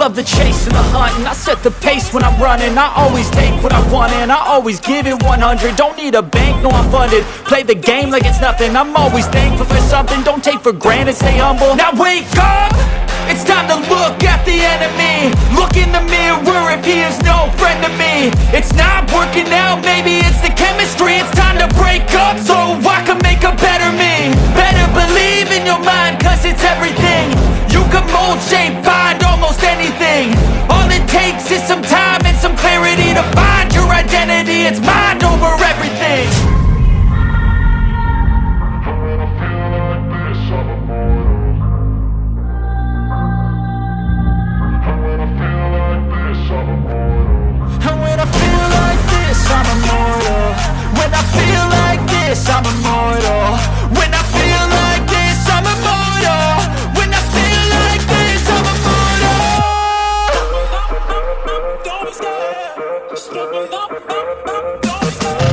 love the chase and the hunt, and I set the pace when I'm running. I always take what I want and I always give it 100. Don't need a bank, no I'm funded. Play the game like it's nothing. I'm always thankful for something. Don't take for granted, stay humble. Now wake up! It's time to look at the enemy. Look in the mirror if he is no friend to me. It's not working out, maybe it's the chemistry. It's time to break up so I can make a better me. Better believe in your mind, cause it's everything. You can mold, shape, find almost anything. All it takes is some time and some clarity to find your identity. It's mind over everything. I'm immortal. When I feel like this, I'm immortal. When I feel like this, I'm immortal. When I feel like this, I'm immortal. Don't be scared. Just open up. Don't be scared.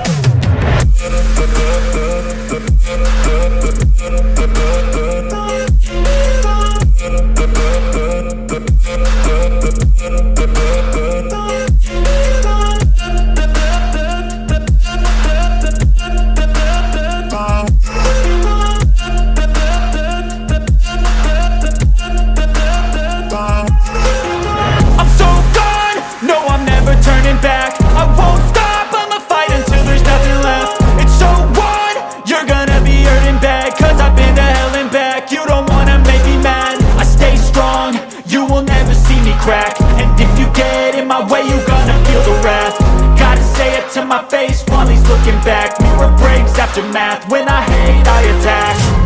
Crack. And if you get in my way, you gonna feel the wrath. Gotta say it to my face while he's looking back. Mirror breaks after math. When I hate, I attack.